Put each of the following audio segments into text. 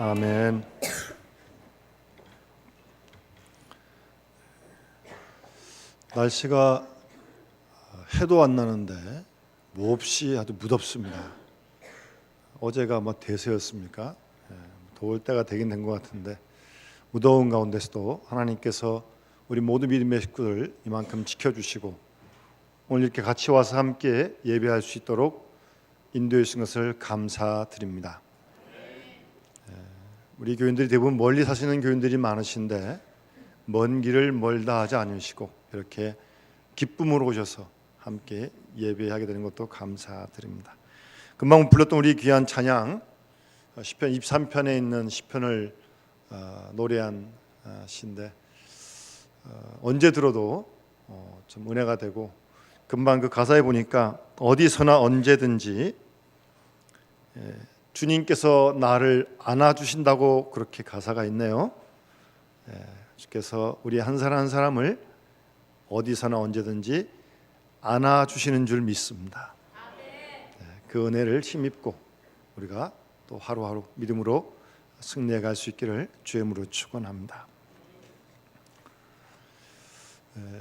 아멘. 날씨가 해도 안 나는데 몹시 아주 무덥습니다. 어제가 대세였습니까? 더울 때가 되긴 된 것 같은데 무더운 가운데서도 하나님께서 우리 모두 믿음의 식구들 이만큼 지켜주시고 오늘 이렇게 같이 와서 함께 예배할 수 있도록 인도해 주신 것을 감사드립니다. 우리 교인들이 대부분 멀리 사시는 교인들이 많으신데 먼 길을 멀다 하지 않으시고 이렇게 기쁨으로 오셔서 함께 예배하게 되는 것도 감사드립니다. 금방 불렀던 우리 귀한 찬양 시편 23편에 있는 시편을 노래한 시인데 언제 들어도 좀 은혜가 되고 금방 그 가사에 보니까 어디서나 언제든지 주님께서 나를 안아주신다고 그렇게 가사가 있네요. 주께서 우리 한 사람 한 사람을 어디서나 언제든지 안아주시는 줄 믿습니다. 그 은혜를 힘입고 우리가 또 하루하루 믿음으로 승리해 갈 수 있기를 주의 이름으로 축원합니다.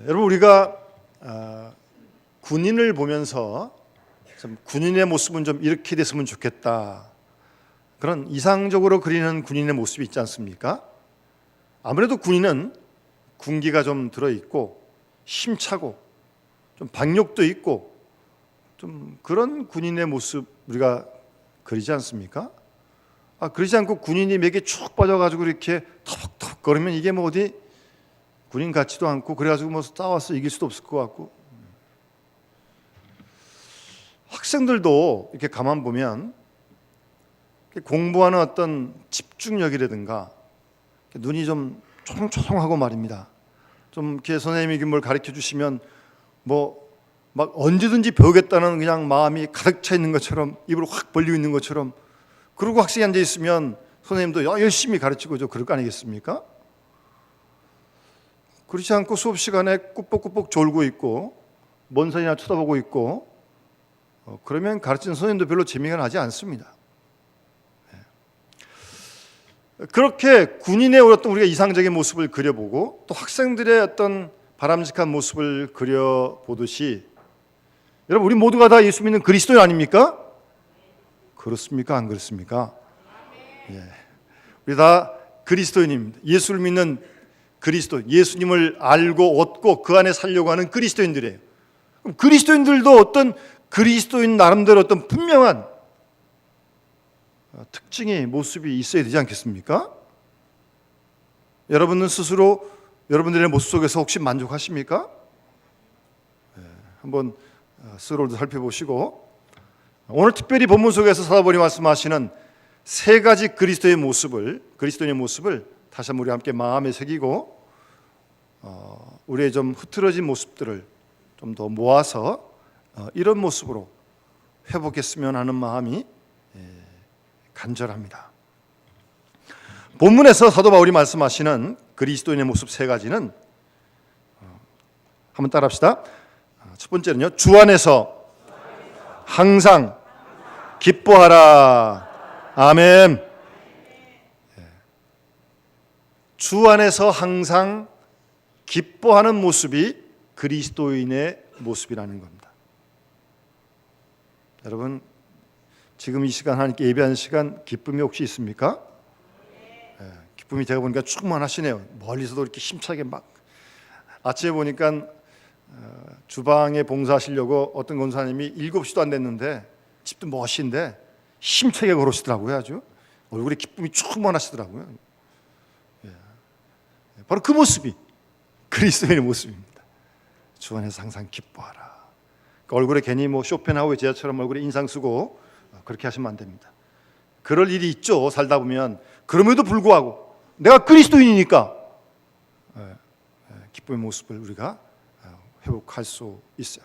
여러분 우리가 군인을 보면서 좀 군인의 모습은 좀 이렇게 됐으면 좋겠다. 그런 이상적으로 그리는 군인의 모습이 있지 않습니까? 아무래도 군인은 군기가 좀 들어있고 힘차고 좀 박력도 있고 좀 그런 군인의 모습 우리가 그리지 않습니까? 그러지 않고 군인이 맥에 쭉 빠져가지고 이렇게 터벅터벅 거리면 이게 어디 군인 같지도 않고 그래가지고 싸워서 이길 수도 없을 것 같고 학생들도 이렇게 가만 보면 공부하는 어떤 집중력이라든가 눈이 좀 초롱초롱하고 말입니다. 좀 이렇게 선생님이 뭘 가르쳐 주시면 막 언제든지 배우겠다는 그냥 마음이 가득 차 있는 것처럼 입을 확 벌리고 있는 것처럼 그러고 학생이 앉아 있으면 선생님도 열심히 가르치고 그럴 거 아니겠습니까? 그렇지 않고 수업 시간에 꾸벅꾸벅 졸고 있고 먼 산이나 쳐다보고 있고 그러면 가르치는 선생님도 별로 재미가 나지 않습니다. 그렇게 군인의 어떤 우리가 이상적인 모습을 그려보고 또 학생들의 어떤 바람직한 모습을 그려보듯이 여러분 우리 모두가 다 예수 믿는 그리스도인 아닙니까? 그렇습니까? 안 그렇습니까? 우리 다 그리스도인입니다. 예수를 믿는 그리스도, 예수님을 알고 얻고 그 안에 살려고 하는 그리스도인들이에요. 그럼 그리스도인들도 어떤 그리스도인 나름대로 어떤 분명한 특징의 모습이 있어야 되지 않겠습니까? 여러분은 스스로 여러분들의 모습 속에서 혹시 만족하십니까? 한번 스스로도 살펴보시고 오늘 특별히 본문 속에서 사도바울이 말씀하시는 세 가지 그리스도인의 모습을 다시 한번 우리 함께 마음에 새기고 우리의 좀 흐트러진 모습들을 좀 더 모아서 이런 모습으로 회복했으면 하는 마음이 간절합니다. 본문에서 사도 바울이 말씀하시는 그리스도인의 모습 세 가지는 한번 따라합시다. 첫 번째는요, 주 안에서 항상 기뻐하라. 아멘. 주 안에서 항상 기뻐하는 모습이 그리스도인의 모습이라는 겁니다. 여러분 지금 이 시간 하나님께 예배하는 시간 기쁨이 혹시 있습니까? 기쁨이 제가 보니까 충만하시네요. 멀리서도 이렇게 힘차게 아침에 보니까 주방에 봉사하시려고 어떤 권사님이 7시도 안 됐는데 집도 멋인데 힘차게 걸으시더라고요. 아주 얼굴에 기쁨이 충만하시더라고요. 바로 그 모습이 그리스도인의 모습입니다. 주 안에서 항상 기뻐하라. 얼굴에 괜히 쇼펜하우의 제자처럼 얼굴에 인상 쓰고 그렇게 하시면 안 됩니다. 그럴 일이 있죠. 살다 보면. 그럼에도 불구하고 내가 그리스도인이니까 기쁨의 모습을 우리가 회복할 수 있어요.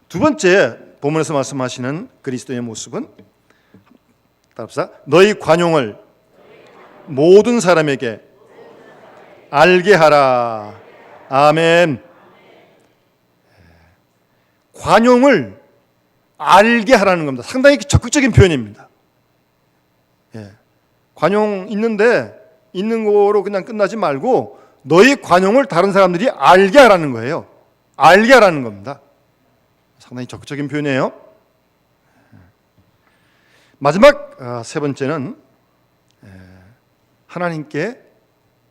두 번째 본문에서 말씀하시는 그리스도의 모습은 따라합시다. 너희 관용을 모든 사람에게 알게 하라. 아멘. 관용을 알게 하라는 겁니다. 상당히 적극적인 표현입니다. 관용 있는데 있는 거로 그냥 끝나지 말고 너희 관용을 다른 사람들이 알게 하라는 거예요. 알게 하라는 겁니다. 상당히 적극적인 표현이에요. 마지막 세 번째는 하나님께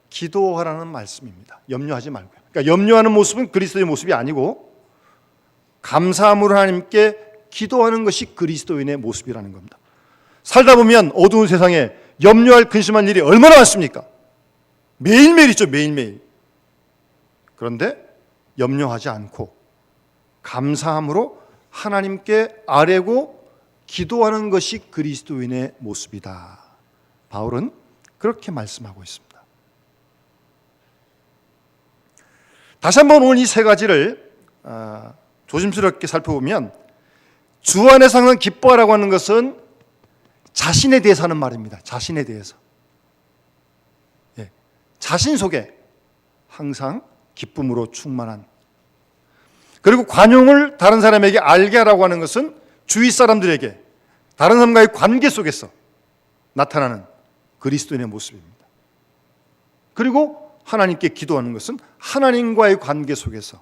기도하라는 말씀입니다. 염려하지 말고요. 그러니까 염려하는 모습은 그리스도의 모습이 아니고 감사함으로 하나님께 기도하는 것이 그리스도인의 모습이라는 겁니다. 살다 보면 어두운 세상에 염려할 근심한 일이 얼마나 많습니까? 매일매일 있죠. 매일매일. 그런데 염려하지 않고 감사함으로 하나님께 아뢰고 기도하는 것이 그리스도인의 모습이다. 바울은 그렇게 말씀하고 있습니다. 다시 한번 오늘 이 세 가지를 조심스럽게 살펴보면 주 안에서 항상 기뻐하라고 하는 것은 자신에 대해서 하는 말입니다. 자신에 대해서. 자신 속에 항상 기쁨으로 충만한, 그리고 관용을 다른 사람에게 알게 하라고 하는 것은 주위 사람들에게 다른 사람과의 관계 속에서 나타나는 그리스도인의 모습입니다. 그리고 하나님께 기도하는 것은 하나님과의 관계 속에서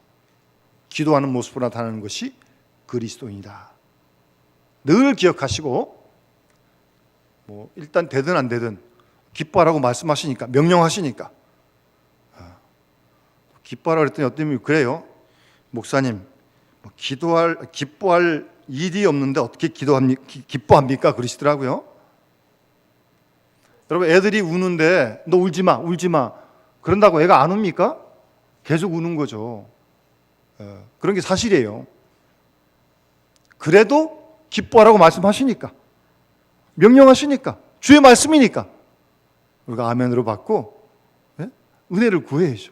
기도하는 모습으로 나타나는 것이 그리스도인이다. 늘 기억하시고 일단 되든 안 되든 기뻐하라고 말씀하시니까, 명령하시니까 기뻐하라고 그랬더니 어떤 분이 그래요. 목사님, 기뻐할 일이 없는데 어떻게 기뻐합니까? 그러시더라고요. 여러분, 애들이 우는데 너 울지 마, 울지 마. 그런다고 애가 안 웁니까? 계속 우는 거죠. 그런 게 사실이에요. 그래도 기뻐하라고 말씀하시니까, 명령하시니까, 주의 말씀이니까 우리가 아멘으로 받고 은혜를 구해야죠.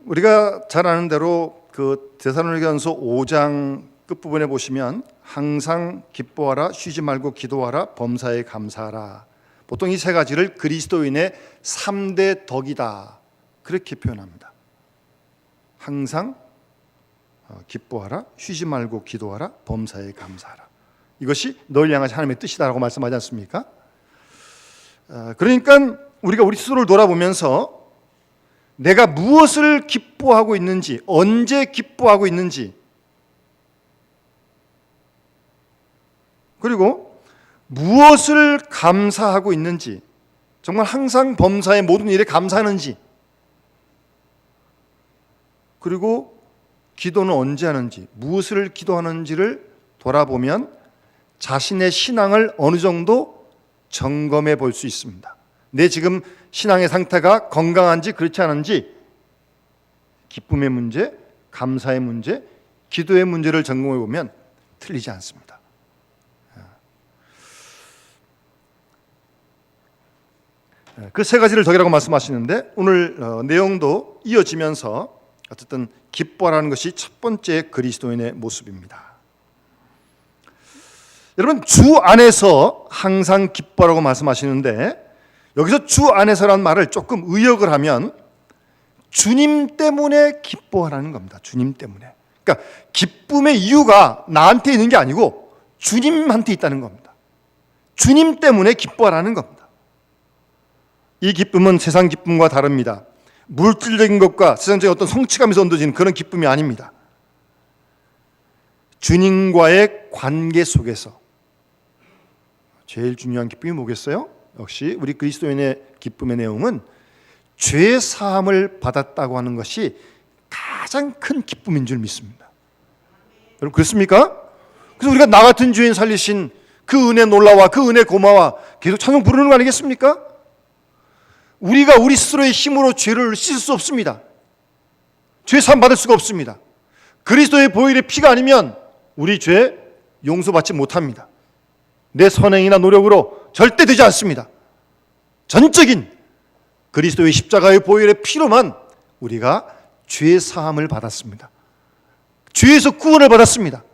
우리가 잘 아는 대로 그 데살로니가전서 5장 끝부분에 보시면 항상 기뻐하라, 쉬지 말고 기도하라, 범사에 감사하라. 보통 이 세 가지를 그리스도인의 3대 덕이다 그렇게 표현합니다. 항상 기뻐하라, 쉬지 말고 기도하라, 범사에 감사하라. 이것이 너를 향하신 하나님의 뜻이다라고 말씀하지 않습니까? 그러니까 우리가 우리 스스로를 돌아보면서 내가 무엇을 기뻐하고 있는지, 언제 기뻐하고 있는지, 그리고 무엇을 감사하고 있는지, 정말 항상 범사의 모든 일에 감사하는지, 그리고 기도는 언제 하는지, 무엇을 기도하는지를 돌아보면 자신의 신앙을 어느 정도 점검해 볼 수 있습니다. 내 지금 신앙의 상태가 건강한지 그렇지 않은지, 기쁨의 문제, 감사의 문제, 기도의 문제를 점검해 보면 틀리지 않습니다. 그 세 가지를 덕이라고 말씀하시는데 오늘 내용도 이어지면서 어쨌든 기뻐하라는 것이 첫 번째 그리스도인의 모습입니다. 여러분, 주 안에서 항상 기뻐하라고 말씀하시는데 여기서 주 안에서라는 말을 조금 의역을 하면 주님 때문에 기뻐하라는 겁니다. 주님 때문에. 그러니까 기쁨의 이유가 나한테 있는 게 아니고 주님한테 있다는 겁니다. 주님 때문에 기뻐하라는 겁니다. 이 기쁨은 세상 기쁨과 다릅니다. 물질적인 것과 세상적인 어떤 성취감에서 얻어지는 그런 기쁨이 아닙니다. 주님과의 관계 속에서 제일 중요한 기쁨이 뭐겠어요? 역시 우리 그리스도인의 기쁨의 내용은 죄 사함을 받았다고 하는 것이 가장 큰 기쁨인 줄 믿습니다. 여러분, 그렇습니까? 그래서 우리가 나 같은 죄인 살리신 그 은혜 놀라와 그 은혜 고마와 계속 찬송 부르는 거 아니겠습니까? 우리가 우리 스스로의 힘으로 죄를 씻을 수 없습니다. 죄 사함 받을 수가 없습니다. 그리스도의 보혈의 피가 아니면 우리 죄 용서받지 못합니다. 내 선행이나 노력으로 절대 되지 않습니다. 전적인 그리스도의 십자가의 보혈의 피로만 우리가 죄 사함을 받았습니다. 죄에서 구원을 받았습니다.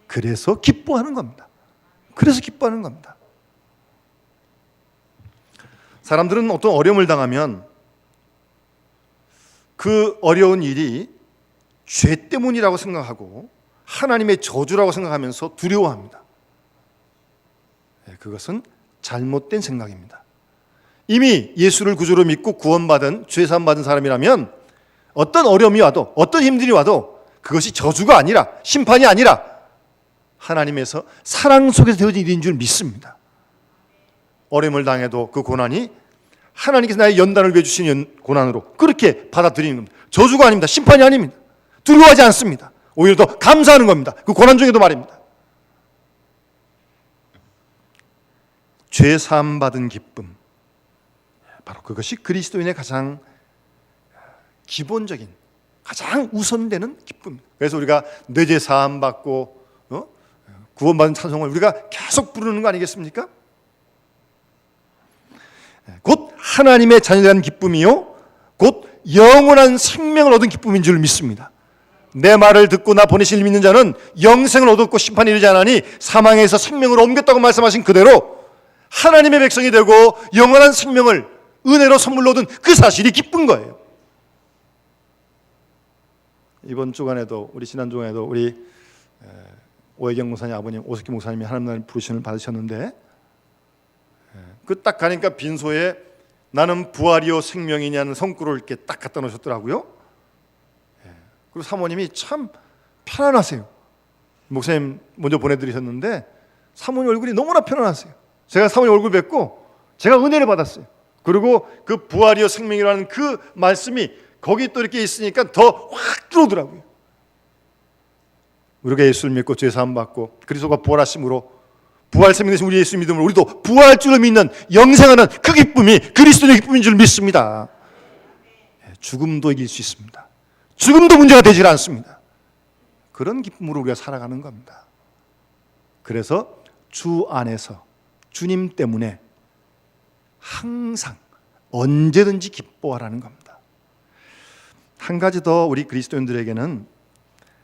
그래서 기뻐하는 겁니다. 그래서 기뻐하는 겁니다. 사람들은 어떤 어려움을 당하면 그 어려운 일이 죄 때문이라고 생각하고 하나님의 저주라고 생각하면서 두려워합니다. 그것은 잘못된 생각입니다. 이미 예수를 구주로 믿고 구원받은 죄사함 받은 사람이라면 어떤 어려움이 와도 어떤 힘들이 와도 그것이 저주가 아니라 심판이 아니라 하나님에서 사랑 속에서 되어진 일인 줄 믿습니다. 어려움을 당해도 그 고난이 하나님께서 나의 연단을 위해 주신 고난으로 그렇게 받아들이는 겁니다. 저주가 아닙니다. 심판이 아닙니다. 두려워하지 않습니다. 오히려 더 감사하는 겁니다. 그 고난 중에도 말입니다. 죄 사함 받은 기쁨, 바로 그것이 그리스도인의 가장 기본적인, 가장 우선되는 기쁨입니다. 그래서 우리가 내 죄 사함 받고 구원받은 찬송을 우리가 계속 부르는 거 아니겠습니까? 곧 하나님의 자녀된 기쁨이요 곧 영원한 생명을 얻은 기쁨인 줄 믿습니다. 내 말을 듣고 나 보내실 믿는 자는 영생을 얻었고 심판이 이르지 않으니 사망에서 생명으로 옮겼다고 말씀하신 그대로 하나님의 백성이 되고 영원한 생명을 은혜로 선물로 얻은 그 사실이 기쁜 거예요. 이번 주간에도 우리 지난 주간에도 우리 오해경 목사님 아버님 오석기 목사님이 하나님 나라의 부르심을 받으셨는데 그 딱 가니까 빈소에 나는 부활이요 생명이냐는 성구를 이렇게 딱 갖다 놓으셨더라고요. 그리고 사모님이 참 편안하세요. 목사님 먼저 보내드리셨는데 사모님 얼굴이 너무나 편안하세요. 제가 사모님 얼굴 뵙고 제가 은혜를 받았어요. 그리고 그 부활이요 생명이라는 그 말씀이 거기 또 이렇게 있으니까 더 확 들어오더라고요. 우리가 예수를 믿고 죄 사함 받고 그리스도가 부활하심으로 부활 생명 되신 우리 예수 믿음으로 우리도 부활 줄로 믿는 영생하는 그 기쁨이 그리스도의 기쁨인 줄 믿습니다. 죽음도 이길 수 있습니다. 죽음도 문제가 되질 않습니다. 그런 기쁨으로 우리가 살아가는 겁니다. 그래서 주 안에서 주님 때문에 항상 언제든지 기뻐하라는 겁니다. 한 가지 더 우리 그리스도인들에게는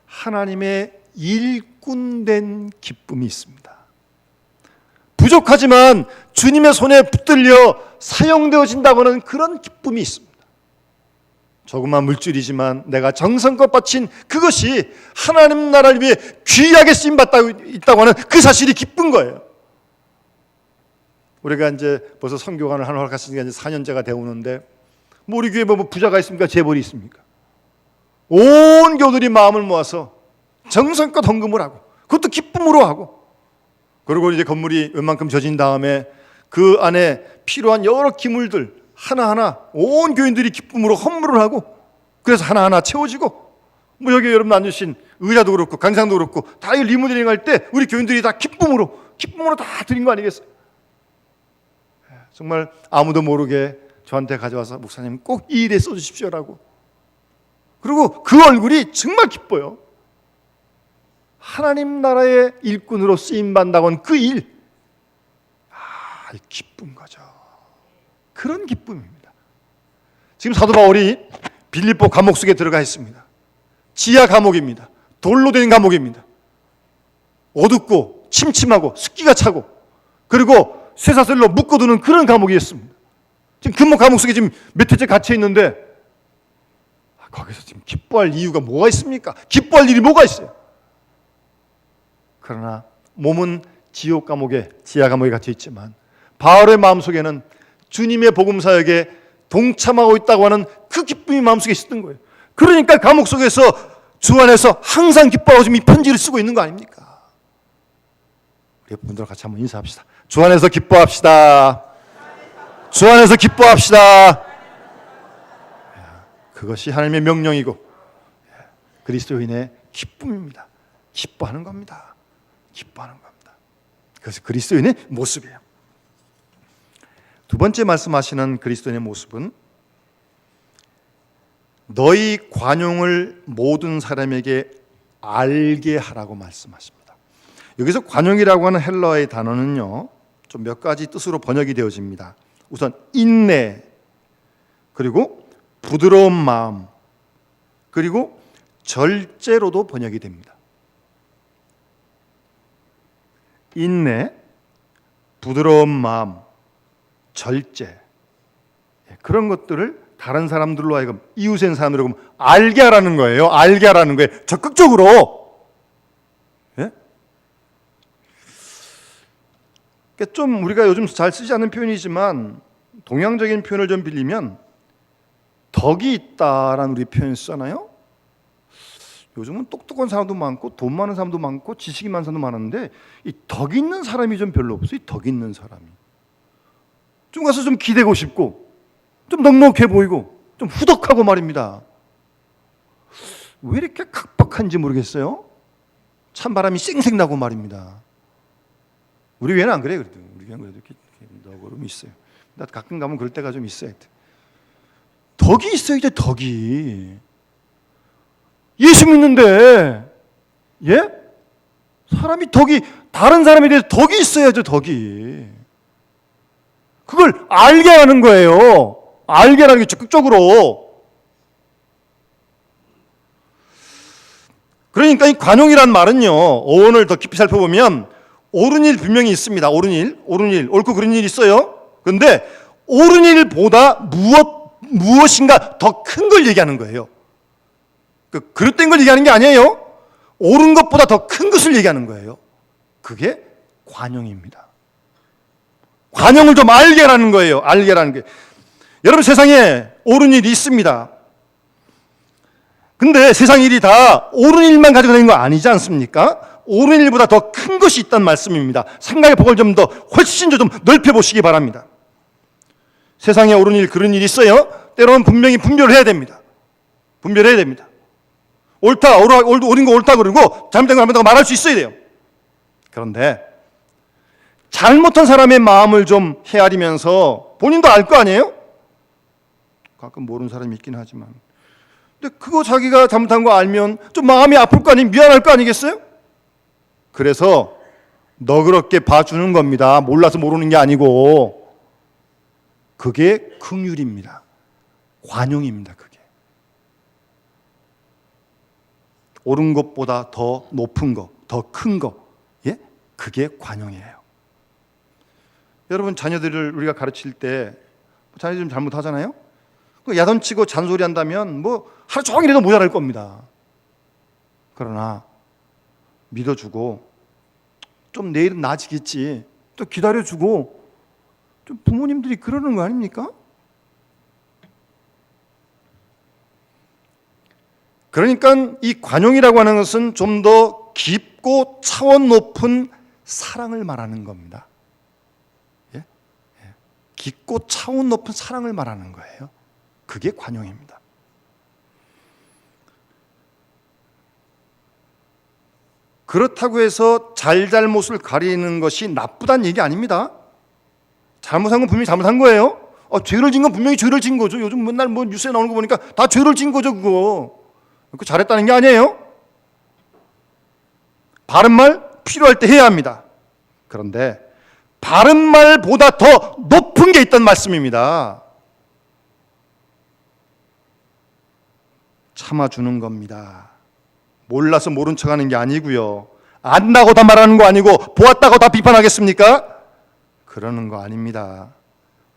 하나님의 일꾼된 기쁨이 있습니다. 부족하지만 주님의 손에 붙들려 사용되어진다고 하는 그런 기쁨이 있습니다. 조그만 물질이지만 내가 정성껏 바친 그것이 하나님 나라를 위해 귀하게 쓰임받고 있다고 하는 그 사실이 기쁜 거예요. 우리가 이제 벌써 선교관을 하는 허락하신 지가 이제 4년째가 되오는데 뭐 우리 교회에 뭐 부자가 있습니까? 재벌이 있습니까? 온 교들이 마음을 모아서 정성껏 헌금을 하고 그것도 기쁨으로 하고 그리고 이제 건물이 웬만큼 져진 다음에 그 안에 필요한 여러 기물들 하나하나 온 교인들이 기쁨으로 헌물을 하고 그래서 하나하나 채워지고 뭐 여기 여러분 앉으신 의자도 그렇고 강상도 그렇고 다 이 리모델링 할 때 우리 교인들이 다 기쁨으로 다 드린 거 아니겠어요? 정말 아무도 모르게 저한테 가져와서 목사님 꼭 이 일에 써주십시오라고 그리고 그 얼굴이 정말 기뻐요. 하나님 나라의 일꾼으로 쓰임받는다고 하는 그 일, 기쁜 거죠. 그런 기쁨입니다. 지금 사도 바울이 빌립보 감옥 속에 들어가 있습니다. 지하 감옥입니다. 돌로 된 감옥입니다. 어둡고 침침하고 습기가 차고 그리고 쇠사슬로 묶어두는 그런 감옥이었습니다. 지금 그 감옥 속에 지금 몇 해째 갇혀 있는데 거기서 지금 기뻐할 이유가 뭐가 있습니까? 기뻐할 일이 뭐가 있어요? 그러나 몸은 지옥 감옥에 지하 감옥에 갇혀 있지만 바울의 마음속에는 주님의 복음 사역에 동참하고 있다고 하는 그 기쁨이 마음속에 있었던 거예요. 그러니까 감옥 속에서 주 안에서 항상 기뻐하고 지금 이 편지를 쓰고 있는 거 아닙니까? 우리 분들과 같이 한번 인사합시다. 주 안에서 기뻐합시다. 주 안에서 기뻐합시다. 그것이 하나님의 명령이고 그리스도인의 기쁨입니다. 기뻐하는 겁니다. 기뻐하는 겁니다. 그것이 그리스도인의 모습이에요. 두 번째 말씀하시는 그리스도인의 모습은 너희 관용을 모든 사람에게 알게 하라고 말씀하십니다. 여기서 관용이라고 하는 헬라어의 단어는요, 좀 몇 가지 뜻으로 번역이 되어집니다. 우선 인내, 그리고 부드러운 마음, 그리고 절제로도 번역이 됩니다. 인내, 부드러운 마음, 절제, 그런 것들을 다른 사람들로 하여금 이웃의 사람들로 알게 하라는 거예요. 알게 하라는 거예요. 적극적으로. 그러니까 좀 우리가 요즘 잘 쓰지 않는 표현이지만 동양적인 표현을 좀 빌리면 덕이 있다라는 우리 표현 쓰잖아요. 요즘은 똑똑한 사람도 많고 돈 많은 사람도 많고 지식이 많은 사람도 많은데 이 덕 있는 사람이 좀 별로 없어요. 이 덕 있는 사람이 좀 가서 좀 기대고 싶고 좀 넉넉해 보이고 좀 후덕하고 말입니다. 왜 이렇게 각박한지 모르겠어요. 찬바람이 쌩쌩 나고 말입니다. 우리 교회는 안 그래요. 그래도 우리 교회는 그래도 이렇게 너그름이 있어요. 나 가끔 가면 그럴 때가 좀 있어요. 덕이 있어요. 이제 덕이 예수 믿는데 예? 사람이 덕이 다른 사람에 대해서 덕이 있어야죠. 덕이 그걸 알게 하는 거예요. 알게 하는 게 적극적으로. 그러니까 이 관용이란 말은요, 어원을 더 깊이 살펴보면 옳은 일 분명히 있습니다. 옳은 일, 옳고 그런 일이 있어요. 그런데 옳은 일보다 무엇인가 더 큰 걸 얘기하는 거예요. 그릇된 걸 얘기하는 게 아니에요. 옳은 것보다 더 큰 것을 얘기하는 거예요. 그게 관용입니다. 관용을 좀 알게 하라는 거예요. 알게 하라는 게. 여러분, 세상에 옳은 일이 있습니다. 근데 세상 일이 다 옳은 일만 가지고 다니는 거 아니지 않습니까? 옳은 일보다 더 큰 것이 있다는 말씀입니다. 생각의 폭을 좀 더 훨씬 좀 넓혀보시기 바랍니다. 세상에 옳은 일, 그런 일이 있어요. 때로는 분명히 분별을 해야 됩니다. 분별해야 됩니다. 옳은 거 옳다 그러고 잘못된 거 잘못다고 말할 수 있어야 돼요. 그런데 잘못한 사람의 마음을 좀 헤아리면서 본인도 알 거 아니에요? 가끔 모르는 사람이 있긴 하지만, 근데 그거 자기가 잘못한 거 알면 좀 마음이 아플 거 아니에요? 미안할 거 아니겠어요? 그래서 너그럽게 봐주는 겁니다. 몰라서 모르는 게 아니고. 그게 긍휼입니다. 관용입니다. 그게 옳은 것보다 더 높은 거, 더 큰 거, 예? 그게 관용이에요. 여러분, 자녀들을 우리가 가르칠 때 자녀들이 좀 잘못하잖아요. 야단치고 잔소리한다면 뭐 하루 종일해도 모자랄 겁니다. 그러나 믿어주고 좀 내일은 나아지겠지, 또 기다려주고, 좀 부모님들이 그러는 거 아닙니까? 그러니까 이 관용이라고 하는 것은 좀 더 깊고 차원 높은 사랑을 말하는 겁니다. 예? 깊고 차원 높은 사랑을 말하는 거예요. 그게 관용입니다. 그렇다고 해서 잘못을 가리는 것이 나쁘다는 얘기 아닙니다. 잘못한 건 분명히 잘못한 거예요. 죄를 진 건 분명히 죄를 진 거죠. 요즘 맨날 뭐 뉴스에 나오는 거 보니까 다 죄를 진 거죠. 그거 잘했다는 게 아니에요. 바른 말 필요할 때 해야 합니다. 그런데 바른 말보다 더 높은 게 있다는 말씀입니다. 참아주는 겁니다. 몰라서 모른 척하는 게 아니고요. 안다고 다 말하는 거 아니고 보았다고 다 비판하겠습니까? 그러는 거 아닙니다.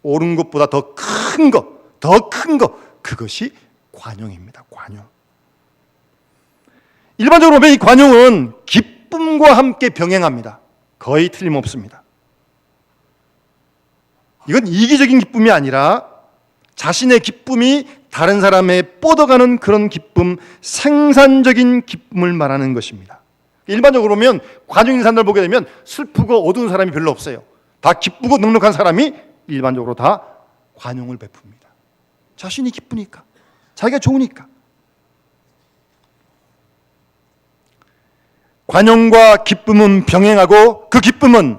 옳은 것보다 더 큰 거, 그것이 관용입니다. 관용. 일반적으로 보면 이 관용은 기쁨과 함께 병행합니다. 거의 틀림없습니다. 이건 이기적인 기쁨이 아니라 자신의 기쁨이 다른 사람에 뻗어가는 그런 기쁨, 생산적인 기쁨을 말하는 것입니다. 일반적으로 보면 관용 있는 사람들 보게 되면 슬프고 어두운 사람이 별로 없어요. 다 기쁘고 넉넉한 사람이 일반적으로 다 관용을 베풉니다. 자신이 기쁘니까, 자기가 좋으니까. 관용과 기쁨은 병행하고 그 기쁨은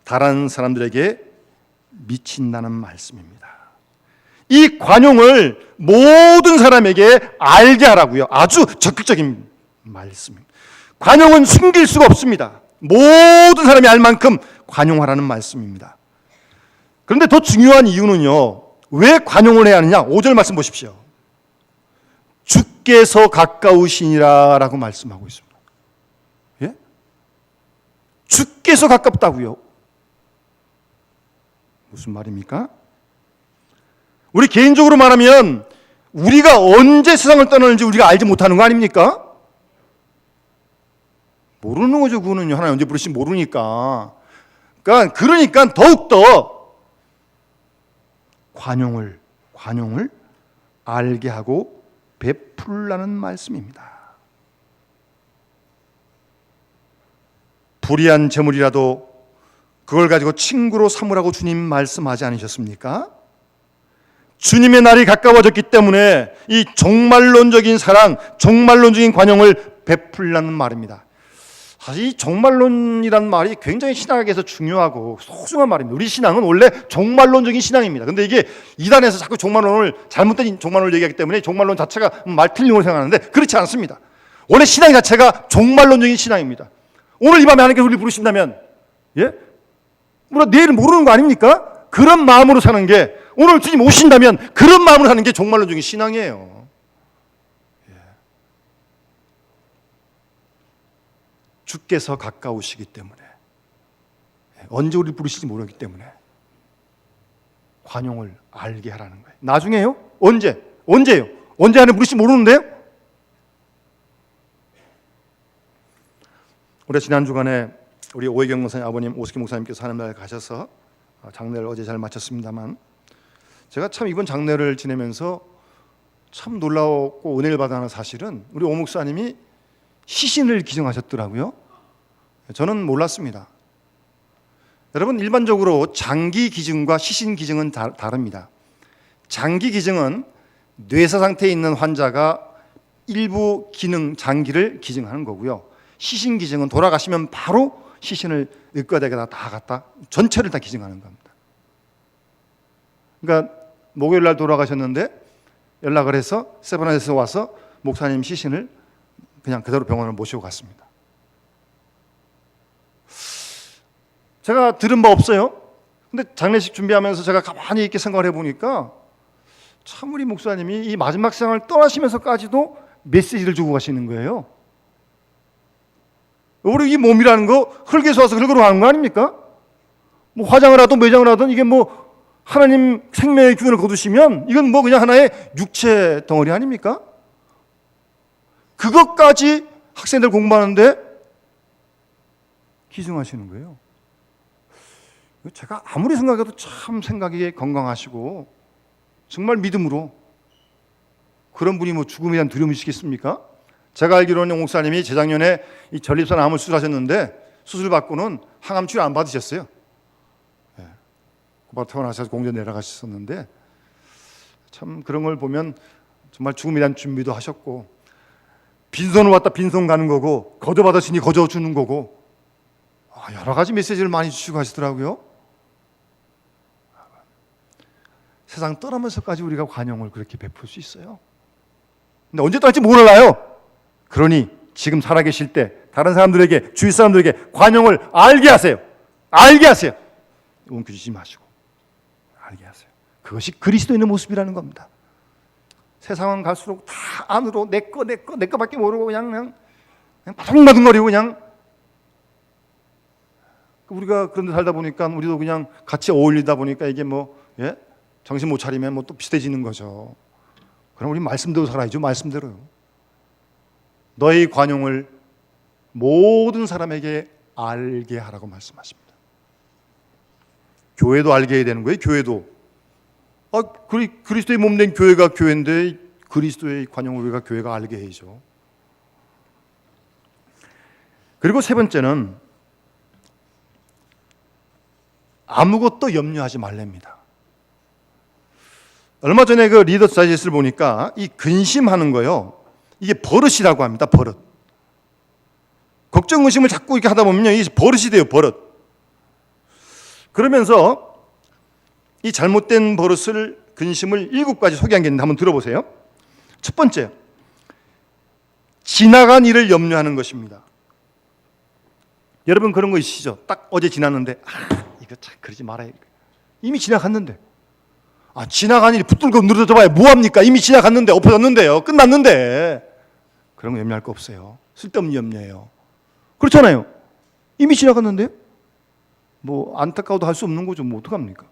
다른 사람들에게 미친다는 말씀입니다. 이 관용을 모든 사람에게 알게 하라고요. 아주 적극적인 말씀입니다. 관용은 숨길 수가 없습니다. 모든 사람이 알 만큼 관용하라는 말씀입니다. 그런데 더 중요한 이유는요, 왜 관용을 해야 하느냐? 5절 말씀 보십시오. 주께서 가까우시니라 라고 말씀하고 있습니다. 예? 주께서 가깝다고요. 무슨 말입니까? 우리 개인적으로 말하면 우리가 언제 세상을 떠나는지 우리가 알지 못하는 거 아닙니까? 모르는 거죠. 그거는요. 하나님 언제 부르시면 모르니까. 그러니까 더욱더 관용을 알게 하고 베풀라는 말씀입니다. 불의한 재물이라도 그걸 가지고 친구로 삼으라고 주님 말씀하지 않으셨습니까? 주님의 날이 가까워졌기 때문에 이 종말론적인 사랑, 종말론적인 관용을 베풀라는 말입니다. 사실 이 종말론이라는 말이 굉장히 신학에서 중요하고 소중한 말입니다. 우리 신앙은 원래 종말론적인 신앙입니다. 근데 이게 이단에서 자꾸 잘못된 종말론을 얘기하기 때문에 종말론 자체가 말 틀린 걸 생각하는데 그렇지 않습니다. 원래 신앙 자체가 종말론적인 신앙입니다. 오늘 이 밤에 하나님께서 우리를 부르신다면, 우리가 내일은 모르는 거 아닙니까? 그런 마음으로 사는 게, 오늘 주님 오신다면 그런 마음으로 사는 게 종말론적인 신앙이에요. 주께서 가까우시기 때문에, 언제 우리를 부르실지 모르기 때문에 관용을 알게 하라는 거예요. 나중에요? 언제요? 언제 안에 부르실지 모르는데요? 우리 지난 주간에 우리 오해경 목사님 아버님 오스키 목사님께서 하나님 나라에 가셔서 장례를 어제 잘 마쳤습니다만, 제가 참 이번 장례를 지내면서 참 놀라웠고 은혜를 받은 사실은 우리 오 목사님이 시신을 기증하셨더라고요. 저는 몰랐습니다. 여러분, 일반적으로 장기 기증과 시신 기증은 다릅니다. 장기 기증은 뇌사 상태에 있는 환자가 일부 기능 장기를 기증하는 거고요. 시신 기증은 돌아가시면 바로 시신을 의과대에다 다 갖다 전체를 다 기증하는 겁니다. 그러니까 목요일 날 돌아가셨는데 연락을 해서 세브란에서 와서 목사님 시신을 그냥 그대로 병원을 모시고 갔습니다. 제가 들은 바 없어요. 근데 장례식 준비하면서 제가 가만히 이렇게 생각을 해보니까 참 우리 목사님이 이 마지막 세상을 떠나시면서까지도 메시지를 주고 가시는 거예요. 우리 이 몸이라는 거 흙에서 와서 흙으로 가는 거 아닙니까? 뭐 화장을 하든 매장을 하든 이게 뭐 하나님 생명의 기운을 거두시면 이건 뭐 그냥 하나의 육체 덩어리 아닙니까? 그것까지 학생들 공부하는데 기증하시는 거예요. 제가 아무리 생각해도 참 생각이 건강하시고 정말 믿음으로, 그런 분이 뭐 죽음에 대한 두려움이 있겠습니까? 제가 알기로는 용 목사님이 재작년에 이 전립선 암을 수술하셨는데 수술 받고는 항암 치료 안 받으셨어요. 곧바로 퇴원하셔서 공전 내려가셨었는데, 참 그런 걸 보면 정말 죽음에 대한 준비도 하셨고, 빈손을 왔다 빈손 가는 거고, 거저 받으시니 거저 주는 거고, 여러 가지 메시지를 많이 주시고 하시더라고요. 세상 떠나면서까지 우리가 관용을 그렇게 베풀 수 있어요. 근데 언제 떠날지 몰라요. 그러니 지금 살아계실 때 다른 사람들에게, 주위 사람들에게 관용을 알게 하세요. 알게 하세요. 움켜쥐지 마시고 알게 하세요. 그것이 그리스도인의 모습이라는 겁니다. 세상은 갈수록 다 안으로 내 거밖에 모르고 그냥 바둥바둥거리고 그냥, 우리가 그런 데 살다 보니까 우리도 그냥 같이 어울리다 보니까 이게 정신 못 차리면 또 비슷해지는 거죠. 그럼 우리 말씀대로 살아야죠. 말씀대로요. 너의 관용을 모든 사람에게 알게 하라고 말씀하십니다. 교회도 알게 해야 되는 거예요. 교회도. 그리스도의 몸된 교회가 교회인데 그리스도의 관용을 우리가 교회가 알게 해야죠. 그리고 세 번째는 아무것도 염려하지 말랍니다. 얼마 전에 그 리더스 다이제스트를 보니까 이 근심하는 거요, 이게 버릇이라고 합니다. 버릇. 걱정 의심을 자꾸 이렇게 하다 보면요, 이게 버릇이 돼요. 버릇. 그러면서 이 잘못된 버릇을, 근심을 7가지 소개한 게 있는데 한번 들어보세요. 첫 번째, 지나간 일을 염려하는 것입니다. 여러분 그런 거 있으시죠? 딱 어제 지났는데 이거 참 그러지 말아야, 이미 지나갔는데, 지나간 일이 붙들고 늘어져 봐야 뭐합니까? 이미 지나갔는데, 엎어졌는데요, 끝났는데. 그런 거 염려할 거 없어요. 쓸데없는 염려예요. 그렇잖아요. 이미 지나갔는데요. 뭐 안타까워도 할 수 없는 거죠. 뭐 어떡합니까?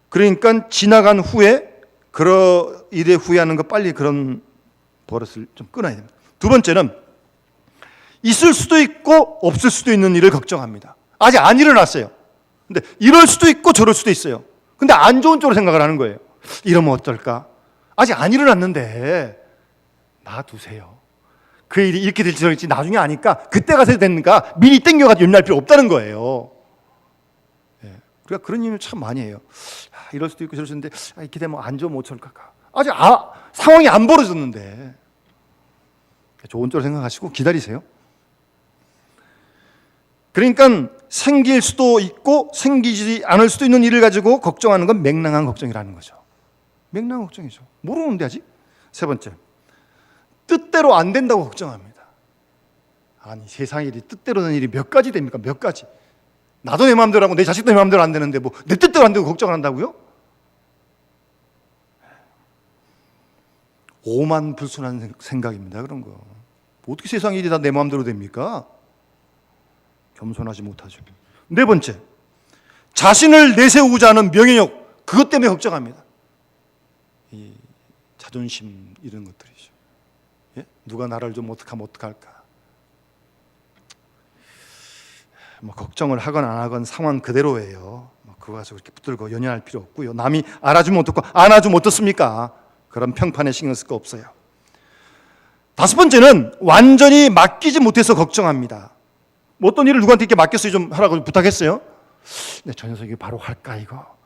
그러니까 지나간 후에 그런 일에 후회하는 거, 빨리 그런 버릇을 좀 끊어야 됩니다. 두 번째는 있을 수도 있고 없을 수도 있는 일을 걱정합니다. 아직 안 일어났어요. 근데 이럴 수도 있고 저럴 수도 있어요. 근데 안 좋은 쪽으로 생각을 하는 거예요. 이러면 어떨까? 아직 안 일어났는데 놔두세요. 그 일이 이렇게 될지 저럴지 나중에 아니까 그때 가서 됐는가 미리 땡겨가지고 염려할 필요 없다는 거예요. 우리가 그런 일을 참 많이 해요. 이럴 수도 있고 저럴 수도 있는데 이렇게 되면 안 좋으면 어쩔까? 아직 상황이 안 벌어졌는데 좋은 쪽으로 생각하시고 기다리세요. 그러니까 생길 수도 있고 생기지 않을 수도 있는 일을 가지고 걱정하는 건 맹랑한 걱정이라는 거죠. 맹랑한 걱정이죠. 모르는데 아직. 세 번째, 뜻대로 안 된다고 걱정합니다. 아니 세상 일이 뜻대로 되는 일이 몇 가지 됩니까? 몇 가지. 나도 내 마음대로 하고 내 자식도 내 마음대로 안 되는데 뭐 내 뜻대로 안 되고 걱정을 한다고요? 오만불순한 생각입니다. 그런 거. 어떻게 세상 일이 다 내 마음대로 됩니까? 겸손하지 못하죠. 네 번째, 자신을 내세우고자 하는 명예욕, 그것 때문에 걱정합니다. 이 자존심 이런 것들이죠. 예? 누가 나를 좀 어떻게 하면 어떡할까? 뭐 걱정을 하건 안 하건 상황 그대로예요. 그거 가서 그렇게 붙들고 연연할 필요 없고요. 남이 알아주면 어떻고 안 알아주면 어떻습니까? 그런 평판에 신경 쓸 거 없어요. 다섯 번째는 완전히 맡기지 못해서 걱정합니다. 뭐 어떤 일을 누구한테 이렇게 맡겼어요. 좀 하라고 부탁했어요. 근데 저 녀석이 바로 할까 이거.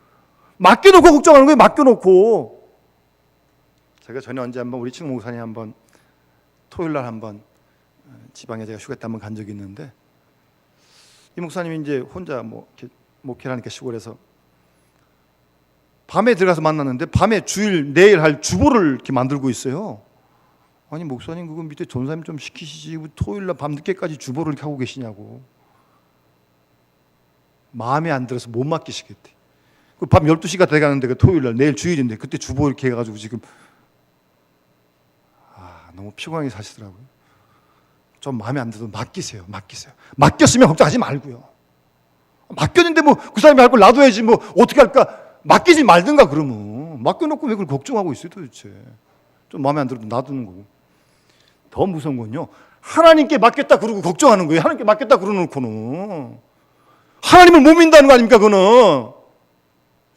맡겨놓고 걱정하는 거예요. 맡겨놓고. 제가 전에 언제 한번 우리 친구 목사님 한번 토요일 날 한번 지방에 제가 휴가 때 한번 간 적이 있는데 이 목사님이 이제 혼자 뭐 이렇게 목회를 하니까 시골에서 밤에 들어가서 만났는데 밤에 주일 내일 할 주보를 이렇게 만들고 있어요. 아니 목사님 그거 밑에 전사님 좀 시키시지 토요일 날 밤늦게까지 주보를 이렇게 하고 계시냐고. 마음에 안 들어서 못 맡기시겠대. 밤 12시가 돼가는데 그 토요일 날 내일 주일인데 그때 주보 이렇게 해가지고 지금 너무 피곤하게 사시더라고요. 좀 마음에 안 들어도 맡기세요. 맡겼으면 걱정하지 말고요. 맡겼는데 뭐 그 사람이 할 걸 놔둬야지 뭐 어떻게 할까? 맡기지 말든가 그러면. 맡겨놓고 왜 그걸 걱정하고 있어요 도대체. 좀 마음에 안 들어도 놔두는 거고. 더 무서운 건요. 하나님께 맡겼다 그러고 걱정하는 거예요. 하나님께 맡겼다 그러놓고는. 하나님을 못 믿는다는 거 아닙니까 그거는.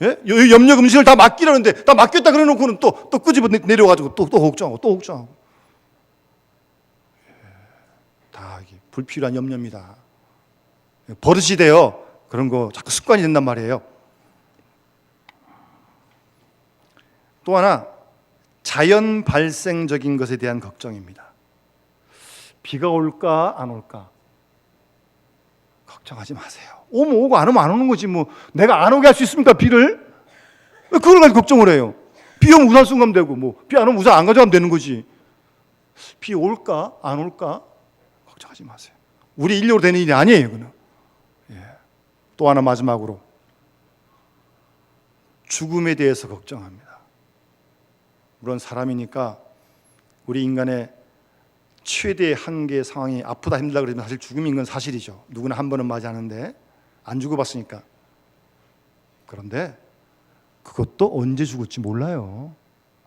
예? 염려 음식을 다 맡기라는데 다 맡겼다 그러놓고는 또 끄집어 내려가지고 또 걱정하고. 다 이게 불필요한 염려입니다. 버릇이 돼요. 그런 거 자꾸 습관이 된단 말이에요. 또 하나 자연 발생적인 것에 대한 걱정입니다. 비가 올까 안 올까 걱정하지 마세요. 오면 오고 안 오면 안 오는 거지 뭐 내가 안 오게 할 수 있습니까 비를? 그걸 가지고 걱정을 해요. 비 오면 우산 쓰고 가면 되고 뭐 비 안 오면 우산 안 가져가면 되는 거지. 비 올까 안 올까 걱정하지 마세요. 우리 인력으로 되는 일이 아니에요. 그는. 또 하나 마지막으로 죽음에 대해서 걱정합니다. 물론 사람이니까 우리 인간의 최대의 한계의 상황이 아프다 힘들다 그러면 사실 죽음인 건 사실이죠. 누구나 한 번은 맞이하는데 안 죽어봤으니까. 그런데 그것도 언제 죽을지 몰라요.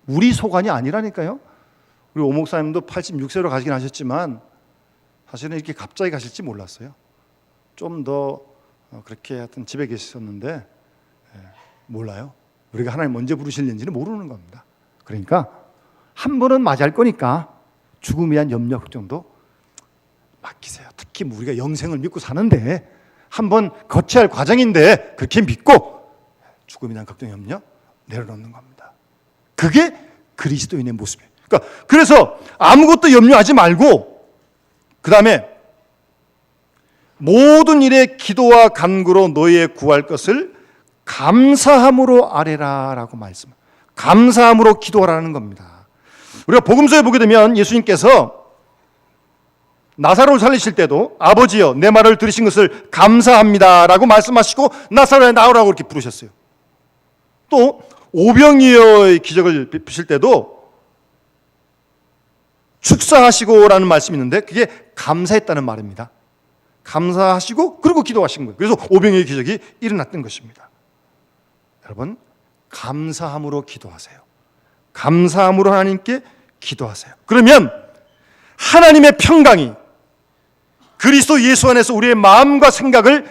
우리 소관이 아니라니까요. 우리 오 목사님도 86세로 가시긴 하셨지만 사실은 이렇게 갑자기 가실지 몰랐어요. 좀 더 그렇게 하여튼 집에 계셨는데 몰라요. 우리가 하나님 언제 부르실는지는 모르는 겁니다. 그러니까 한 번은 맞이할 거니까 죽음에 대한 염려 걱정도 맡기세요. 특히 우리가 영생을 믿고 사는데 한번 거쳐야 할 과정인데 그렇게 믿고 죽음에 대한 걱정 염려 내려놓는 겁니다. 그게 그리스도인의 모습이에요. 그러니까 그래서 아무것도 염려하지 말고 그 다음에 모든 일에 기도와 간구로 너희의 구할 것을 감사함으로 아뢰라라고 말씀. 감사함으로 기도하라는 겁니다. 우리가 복음서에 보게 되면 예수님께서 나사로를 살리실 때도 아버지여 내 말을 들으신 것을 감사합니다라고 말씀하시고 나사로에 나오라고 이렇게 부르셨어요. 또 오병이어의 기적을 베푸실 때도 축사하시고라는 말씀이 있는데 그게 감사했다는 말입니다. 감사하시고 그리고 기도하신 거예요. 그래서 오병이어의 기적이 일어났던 것입니다. 여러분 감사함으로 기도하세요. 감사함으로 하나님께 기도하세요. 그러면 하나님의 평강이 그리스도 예수 안에서 우리의 마음과 생각을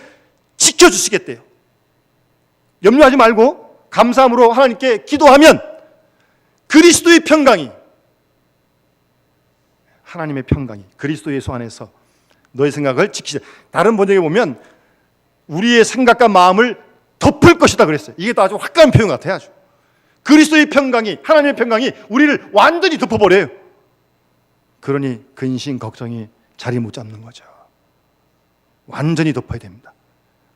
지켜주시겠대요. 염려하지 말고 감사함으로 하나님께 기도하면 그리스도의 평강이, 하나님의 평강이 그리스도 예수 안에서 너의 생각을 지키자. 다른 번역에 보면 우리의 생각과 마음을 덮을 것이다 그랬어요. 이게 또 아주 확고한 표현 같아요. 아주. 그리스도의 평강이, 하나님의 평강이 우리를 완전히 덮어버려요. 그러니 근심, 걱정이 자리 못 잡는 거죠. 완전히 덮어야 됩니다.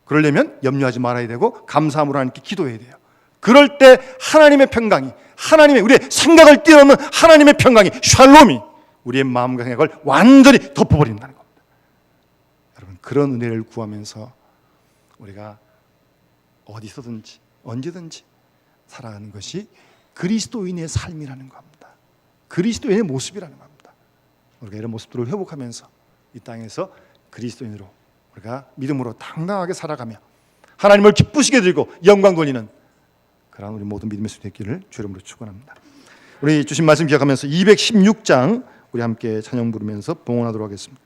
그러려면 염려하지 말아야 되고 감사함으로 하나님께 기도해야 돼요. 그럴 때 하나님의 평강이, 하나님의, 우리의 생각을 뛰어넘는 하나님의 평강이, 샬롬이 우리의 마음과 생각을 완전히 덮어버린다는 겁니다. 여러분, 그런 은혜를 구하면서 우리가 어디서든지 언제든지 살아가는 것이 그리스도인의 삶이라는 겁니다. 그리스도인의 모습이라는 겁니다. 우리가 이런 모습들을 회복하면서 이 땅에서 그리스도인으로 우리가 믿음으로 당당하게 살아가며 하나님을 기쁘시게 드리고 영광 돌리는 그런 우리 모든 믿음의 수 됐기를 주 이름으로 축원합니다. 우리 주신 말씀 기억하면서 216장 우리 함께 찬양 부르면서 봉헌하도록 하겠습니다.